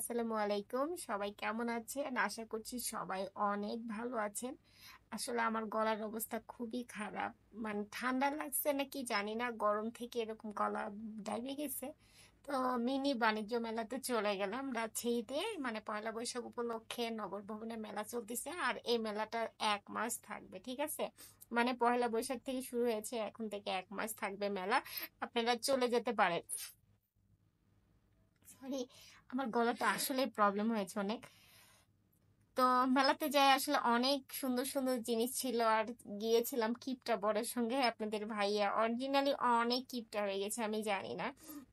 আসসালামু আলাইকুম। সবাই কেমন আছেন? আশা করছি সবাই অনেক ভালো আছেন। আসলে আমার গলার অবস্থা খুবই খারাপ। মানে ঠান্ডা লাগছে নাকি জানি না, গরম থেকে এরকম গলা ডাইবে গেছে। তো মিনি বাণিজ্য মেলাতে চলে গেলাম রাজশাহীতে। মানে পয়লা বৈশাখ উপলক্ষে নগর ভবনে মেলা চলতেছে, আর এই মেলাটা 1 মাস থাকবে, ঠিক আছে? মানে পয়লা বৈশাখ থেকে শুরু হয়েছে, এখন থেকে 1 মাস থাকবে মেলা। আপনারা চলে যেতে পারেন। সরি, আমার গলাটা আসলে প্রবলেম হয়েছে অনেক। তো মেলাতে যাই, আসলে অনেক সুন্দর সুন্দর জিনিস ছিল। আর গিয়েছিলাম কিপটা বরের সঙ্গে, আপনাদের ভাইয়া অরিজিনালি অনেক কিপটা হয়ে গেছে, আমি জানি না।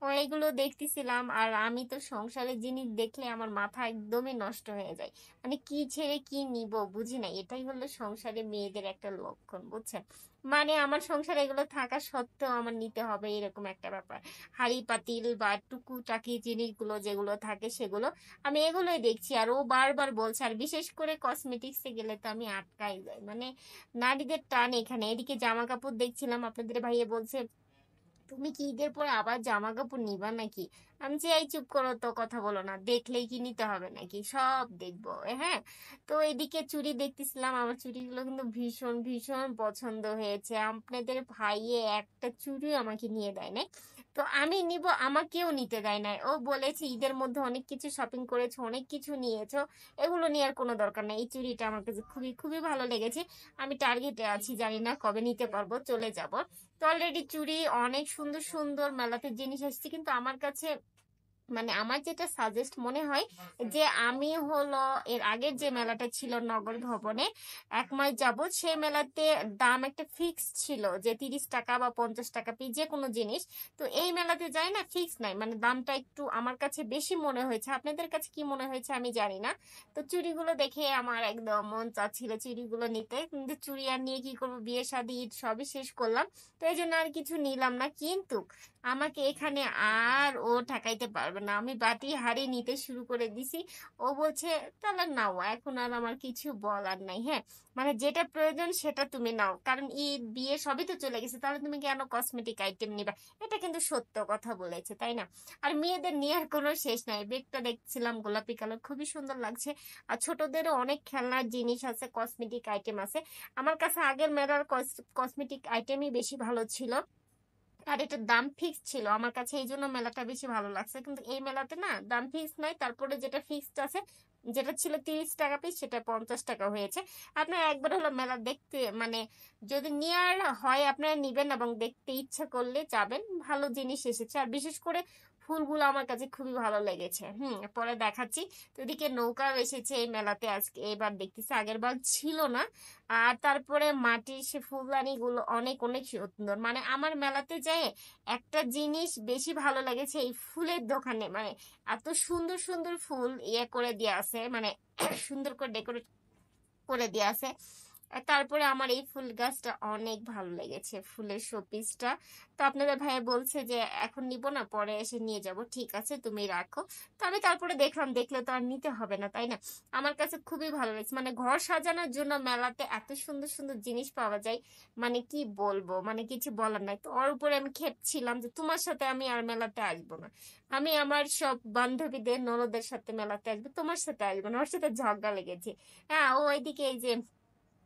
ও এগুলো দেখতেছিলাম, আর আমি তো সংসারের জিনিস দেখলে আমার মাথা একদমই নষ্ট হয়ে যায়। মানে কি ছেড়ে কি নিব বুঝি না, এটাই হলো সংসারে মেয়েদের একটা লক্ষণ, বুঝছেন? মানে আমার সংসারে এগুলো থাকা সত্ত্বেও আমার নিতে হবে, এরকম একটা ব্যাপার। হাঁড়ি পাতিল বা টুকুটাকি জিনিসগুলো যেগুলো থাকে সেগুলো আমি এগুলোই দেখছি। আর ও বারবার বলছে, আর বিশেষ করে কসমেটিক্সে গেলে তো আমি আটকাই যাই। মানে নারীদের টান এখানে। এদিকে জামা কাপড় দেখছিলাম, আপনাদের ভাইয়া বলছে তুমি কি ঈদের পরে আবার জামা কাপড় নিবা নাকি? আমি যে এই চুপ করো তো, কথা বলো না, দেখলেই কি নিতে হবে নাকি? সব দেখবো, হ্যাঁ। তো এদিকে চুড়ি দেখতেছিলাম, আমার চুড়িগুলো কিন্তু ভীষণ ভীষণ পছন্দ হয়েছে। আপনাদের ভাইয়ে একটা চুড়ি আমাকে নিয়ে দেয় না, তো আমি নিব, আমাকেও নিতে দেয় না। ও বলেছে ঈদের মধ্যে অনেক কিছু শপিং করেছো, অনেক কিছু নিয়েছো, এগুলো নেওয়ার কোনো দরকার নেই। এই চুড়িটা আমার কাছে খুবই খুবই ভালো লেগেছে। আমি টার্গেটে আছি, জানি না কবে নিতে পারবো, চলে যাব। তো অলরেডি চুড়ি অনেক সুন্দর সুন্দর মেলাতে জিনিস আসছে, কিন্তু আমার কাছে মানে আমার যেটা সাজেস্ট মনে হয় যে আমি হলো এর আগের যে মেলাটা ছিল নগর ভবনে 1 মাস যাবত, সেই মেলাতে দাম একটা ফিক্স ছিল যে 30 টাকা বা 50 টাকা পিস যে কোনো জিনিস। তো এই মেলাতে যাই না, ফিক্স নাই, মানে দামটা একটু আমার কাছে বেশি মনে হয়েছে। আপনাদের কাছে কি মনে হয়েছে আমি জানি না। তো চুড়িগুলো দেখে আমার একদম মন চাচ্ছিল চুড়িগুলো নিতে, কিন্তু চুড়ি আর নিয়ে কি করবো, বিয়ে শাদী ঈদ সবই শেষ করলাম। তো এই জন্য আর কিছু নিলাম না। কিন্তু আমাকে এখানে আর ও ঠেকাইতে পারবে না, আমি বাটি হাড়ি নিতে শুরু করে দিছি। ও বলছে তাহলে নাও, এখন আর আমার কিছু বলার নাই, হ্যাঁ। মানে যেটা প্রয়োজন সেটা তুমি নাও, কারণ ঈদ বিয়ে সবই তো চলে গেছে, তাহলে তুমি কেন কসমেটিক আইটেম নিবা? এটা কিন্তু সত্য কথা বলেছে, তাই না? আর মেয়েদের নিয়ে আর কোনো শেষ নাই। বেগটা দেখছিলাম গোলাপি কালার, খুবই সুন্দর লাগছে। আর ছোটদেরও অনেক খেলনার জিনিস আছে, কসমেটিক আইটেম আছে। আমার কাছে আগের মেলার কসমেটিক আইটেমই বেশি ভালো ছিল, আর এটার দাম ফিক্স ছিল আমার কাছে, এই জন্য মেলাটা বেশি ভালো লাগছে। কিন্তু এই মেলাতে না দাম ফিক্স নাই, তারপরে যেটা ফিক্সড আছে, যেটা ছিল 30 টাকা পিস, সেটা 50 টাকা হয়েছে। আপনার একবার হলো মেলা দেখতে, মানে যদি নেওয়ার হয় আপনারা নিবেন, এবং দেখতে ইচ্ছা করলে যাবেন, ভালো জিনিস এসেছে। আর বিশেষ করে ফুলগুলো আমার কাছে খুবই ভালো লেগেছে, পরে দেখাচ্ছি। তো এদিকে নৌকাও এসেছে এই মেলাতে, আজকে এবার দেখতেছি, আগের বার ছিল না। আর তারপরে মাটির সে ফুলদানি গুলো অনেক অনেক সুন্দর। মানে আমার মেলাতে যায় একটা জিনিস বেশি ভালো লেগেছে, এই ফুলের দোকানে মানে এত সুন্দর সুন্দর ফুল ইয়ে করে দেওয়া আছে, মানে সুন্দর করে ডেকোরেট করে দেওয়া আছে। আর তারপরে আমার এই ফুল গাছটা অনেক ভালো লেগেছে, ফুলের শোপিসটা। তো আপনাদের ভাইয়া বলছে যে এখন নিব না, পরে এসে নিয়ে যাব। ঠিক আছে, তুমি রাখো। তো আমি তারপরে দেখলাম, দেখলে তো আর নিতে হবে না, তাই না? আমার কাছে খুবই ভালো লেগেছে, মানে ঘর সাজানোর জন্য মেলাতে এত সুন্দর সুন্দর জিনিস পাওয়া যায়। মানে কি বলবো, মানে কিছু বলার নাই। তো ওর উপরে আমি খেপছিলাম যে তোমার সাথে আমি আর মেলাতে আসবো না। আমি আমার সব বান্ধবীদের ননদের সাথে মেলাতে আসবো, তোমার সাথে আসবো না। ওর সাথে ঝগড়া লেগেছে। হ্যাঁ, ও এদিকে এই যে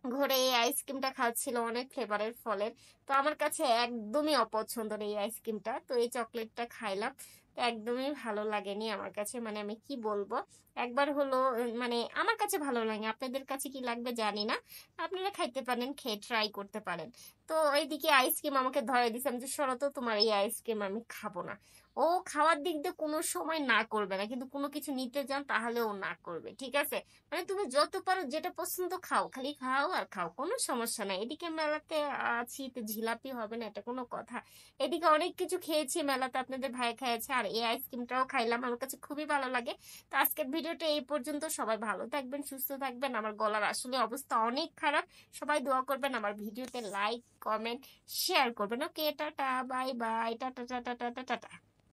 ঘরে এই আইসক্রিমটা খাচ্ছিল, অনেক ফ্লেভারের ফলের। তো আমার কাছে একদমই অপছন্দের এই আইসক্রিমটা, তো এই চকলেটটা খাইলাম। তো একদমই ভালো লাগেনি আমার কাছে, মানে আমি কি বলবো। একবার হলো মানে আমার কাছে ভালো লাগে, আপনাদের কাছে কি লাগবে জানি না। আপনারা খাইতে পারেন, খেয়ে ট্রাই করতে পারেন। তো এইদিকে আইসক্রিম আমাকে ধরে দিছে, আমি যে সরো তো, তোমার এই আইসক্রিম আমি খাবো না। ও খাওয়ার দিক দিয়ে কোনো সময় না করবে না, কিন্তু কোনো কিছু নিতে যান তাহলে ও না করবে, ঠিক আছে? মানে তুমি যত পারো যেটা পছন্দ খাও, খালি খাও আর খাও, কোনো সমস্যা নাই। এদিকে মেলাতে আছি তো জিলাপি হবে না, এটা কোনো কথা? এদিকে অনেক কিছু খেয়েছি মেলাতে, আপনাদের ভাই খেয়েছে, আর এই আইসক্রিমটাও খাইলাম, আমার কাছে খুবই ভালো লাগে। তো আজকের ভিডিওটা এই পর্যন্ত। সবাই ভালো থাকবেন, সুস্থ থাকবেন। আমার গলার আসলে অবস্থা অনেক খারাপ। সবাই দোয়া করবেন, আমার ভিডিওতে লাইক কমেন্ট শেয়ার করবেন। Okay, tata, bye bye, tata tata tata tata.